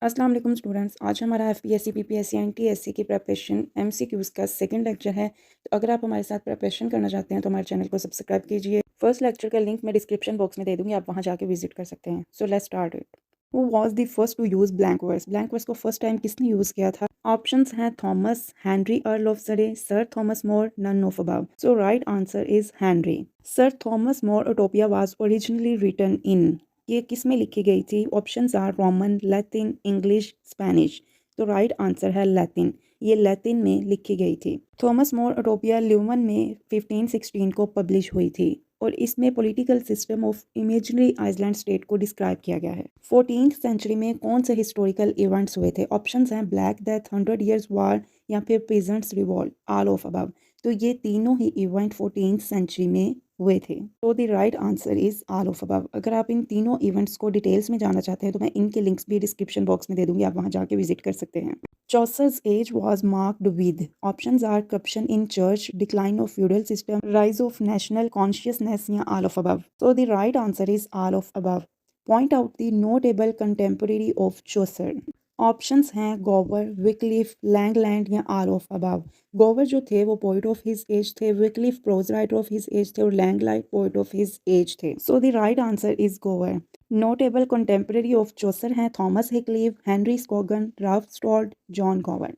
अस्सलाम वालेकुम स्टूडेंट्स। आज हमारा एफपीएससी पीपीएससी एनटीएससी की प्रिपरेशन एमसीक्यूज़ का सेकंड लेक्चर है। तो अगर आप हमारे साथ प्रिपरेशन करना चाहते हैं तो हमारे चैनल को सब्सक्राइब कीजिए। फर्स्ट लेक्चर का लिंक मैं डिस्क्रिप्शन बॉक्स में दे दूंगी, आप वहां जाके विजिट कर सकते हैं। So let's start it. Who was the first to use blank verse? Blank verse को फर्स्ट टाइम किसने यूज़ किया था? ऑप्शंस हैं Thomas, Henry Earl of Surrey, sir Thomas More, none of above. So right answer is Henry. Sir Thomas More Utopia was originally written in, ये किस में लिखी गई थी? Options are Roman, Latin, English, Spanish. तो right answer है Latin, ये Latin में लिखी गई थी। थॉमस मोर यूटोपिया ल्यूमन में 1516 को पब्लिश हुई थी और इसमें political system of imaginary island state को डिस्क्राइब किया गया है। 14th सेंचुरी में कौन से हिस्टोरिकल इवेंट्स हुए थे? ऑप्शंस हैं ब्लैक डेथ, 100 Years War या फिर peasants revolt, all of above. तो ये तीनों ही इवेंट 14th सेंचुरी में हुए थे। तो the right answer is all of above. अगर आप इन तीनों इवेंट्स को डिटेल्स में जानना चाहते हैं तो मैं इनके लिंक्स भी डिस्क्रिप्शन बॉक्स में दे दूंगी, आप वहां जाके विजिट कर सकते हैं। Chaucer's age was marked with, options are corruption in church, decline of feudal system, rise of national consciousness या all of above. So the right answer is all of above. Point out the notable contemporary of Chaucer. Options हैं Gower, Wycliffe, Langland या all of above. Gower जो थे वो poet of his age थे, Wycliffe prose writer of his age थे और Langland poet of his age थे। So the right answer is Gower. Notable contemporary of Chaucer हैं Thomas Hoccleve, Henry Scogan, Ralph Strode, John Gower.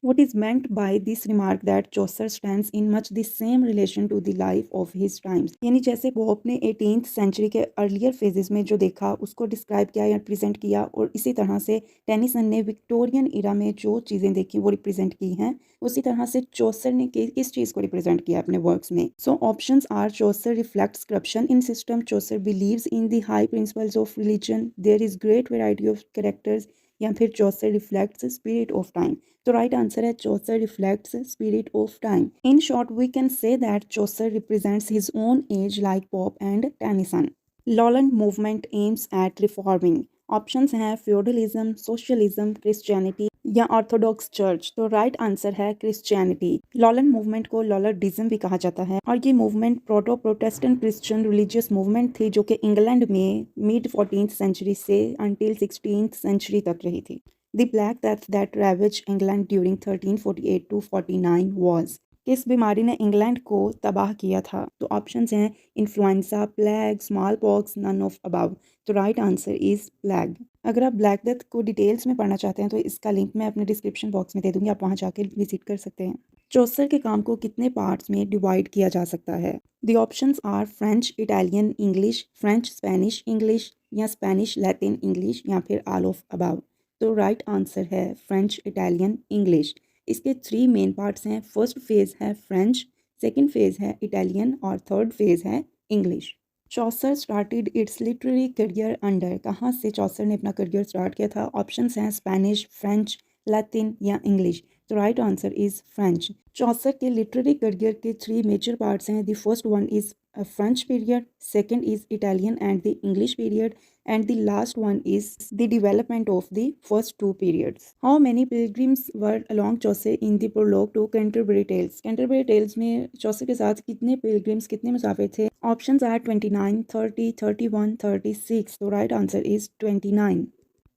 What is meant by this remark that Chaucer stands in much the same relation to the life of his times? यानी जैसे pope ने 18th century के earlier phases में जो देखा उसको describe किया या रिप्रेजेंट किया, और इसी तरह से टेनिसन ने विक्टोरियन इरा में जो चीज़ें देखी वो रिप्रेजेंट की हैं, उसी तरह से चौसर ने किस चीज़ को रिप्रेजेंट किया अपने वर्क्स में। So options are Chaucer reflects corruption in system, Chaucer believes in the high principles of religion, there is great variety of characters, या फिर Chaucer reflects spirit of time. तो राइट आंसर है Chaucer reflects spirit of time. In short we can say that Chaucer represents his own age like Pope and Tennyson. Lollard movement aims at reforming. Options हैं feudalism, socialism, Christianity या orthodox church. तो right answer है Christianity. लॉलैंड movement को लॉलर्डिज्म भी कहा जाता है और ये movement proto Protestant Christian religious movement थी जो कि इंग्लैंड में मिड 14th सेंचुरी से अंटिल 16th सेंचुरी तक रही थी। The Black Death that ravaged England during 1348 to 49 was, किस बीमारी ने इंग्लैंड को तबाह किया था? तो ऑप्शंस हैं influenza, plague, small pox, none of above. तो राइट आंसर इज प्लेग। अगर आप ब्लैक डेथ को डिटेल्स में पढ़ना चाहते हैं तो इसका लिंक मैं अपने डिस्क्रिप्शन बॉक्स में दे दूंगी, आप वहां जाकर विजिट कर सकते हैं। चौसर के काम को कितने पार्ट्स में डिवाइड किया जा सकता है? The options are French, Italian, English, French Spanish English या स्पेनिश लैटिन इंग्लिश या फिर ऑल ऑफ अबव। तो राइट आंसर है फ्रेंच, इटालियन, इंग्लिश। इसके 3 मेन पार्ट्स हैं। फर्स्ट फेज है फ्रेंच, सेकंड फेज है इटालियन और थर्ड फेज है English. Chaucer started its literary career under, कहाँ से चौसर ने अपना करियर स्टार्ट किया था? ऑप्शंस हैं स्पेनिश, फ्रेंच, लैटिन या इंग्लिश। तो राइट आंसर इज फ्रेंच। चौसर के लिटरेरी करियर के 3 मेजर पार्ट्स हैं। The first one is French period, second is Italian and the English period, and the last one is the development of the first 2 periods. How many pilgrims were along Chaucer in the prologue to Canterbury Tales? Canterbury Tales में चौसर के साथ कितने pilgrims, कितने मुसाफिर थे? Options are 29, 30, 31, 36. So right answer is 29.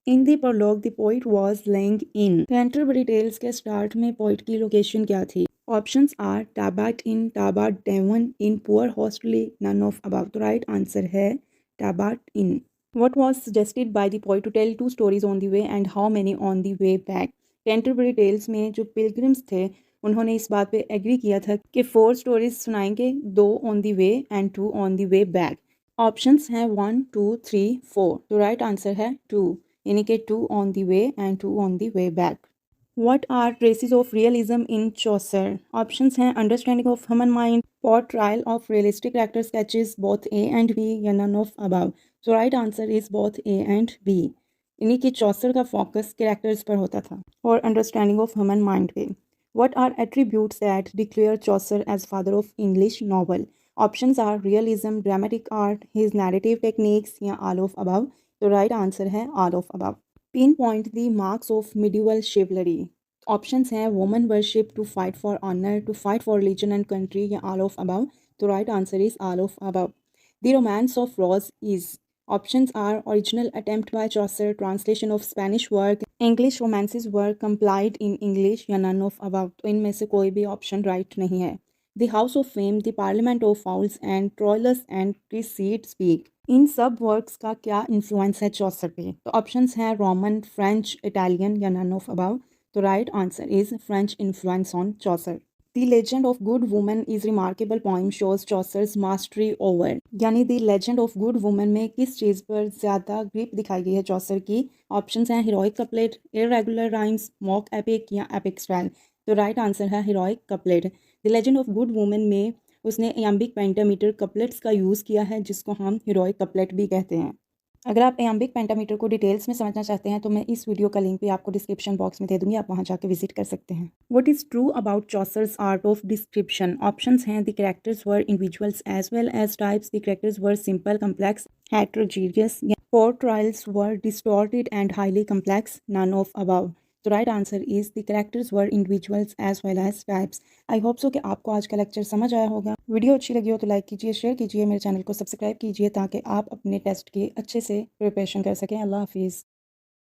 In the prologue, the poet was laying in. Canterbury Tales के start में poet की location क्या थी? Options are Tabat Inn, Tabat Devon Inn, Poor Hostelry, none of above. The right answer है Tabat Inn. What was suggested by the poet to tell 2 stories on the way and how many on the way back? Canterbury Tales में जो pilgrims थे उन्होंने इस बात पे agree किया था कि 4 स्टोरीज सुनाएंगे, 2 on the way and 2 on the way back. Options हैं 1, 2, 3, 4। तो राइट आंसर है 2, यानी कि 2 on the way and 2 on the way back. What are traces of realism in Chaucer? Options हैं understanding of human mind, portrayal of realistic character sketches, both A and B या none of above. So right answer is both A and B. यानी कि चौसर का focus characters पर होता था और understanding of human mind पे। What are attributes that declare Chaucer as father of English novel? Options are realism, dramatic art, his narrative techniques या all of above. तो right answer है all of above. Pinpoint the marks of medieval chivalry. Options हैं woman worship, to fight for honor, to fight for religion and country या all of above. The right answer is all of above. The romance of Rose is, Options are original attempt by Chaucer, translation of Spanish work, English romances were compiled in English या none of above। तो इनमें से कोई भी option right नहीं है। The House of Fame, The Parliament of Fowls and Troilus and Cressida Speak। इन सब works का क्या इन्फ्लुएंस है चौसर पे? तो ऑप्शंस हैं रोमन, फ्रेंच, इटालियन या नन ऑफ अबव। तो right answer is French influence on Chaucer. The legend of good woman is remarkable poem shows Chaucer's mastery over. यानी the legend of good woman में किस चीज़ पर ज़्यादा grip दिखाई गई है चौसर की? ऑप्शंस हैं heroic couplet, irregular rhymes, mock epic या एपिक स्टाइल। तो राइट आंसर है heroic couplet. The legend of good woman में उसने एम्बिक पेंटामीटर कपलेट्स का यूज़ किया है, जिसको हम हीरोइक कपलेट भी कहते हैं। अगर आप एम्बिक पेंटामीटर को डिटेल्स में समझना चाहते हैं तो मैं इस वीडियो का लिंक भी आपको डिस्क्रिप्शन बॉक्स में दे दूंगी, आप वहां जाकर विजिट कर सकते हैं। What is true about Chaucer's art of description? Options हैं the characters were individuals as well as types, the characters were simple, complex, heterogeneous, portrayals were distorted and highly complex, none of above। तो right answer is the characters were individuals as well as types. I hope so कि आपको आज का lecture समझ आया होगा। Video अच्छी लगी हो तो लाइक कीजिए, शेयर कीजिए, मेरे चैनल को सब्सक्राइब कीजिए ताकि आप अपने टेस्ट की अच्छे से प्रिपरेशन कर सकें। अल्लाह हाफिज़।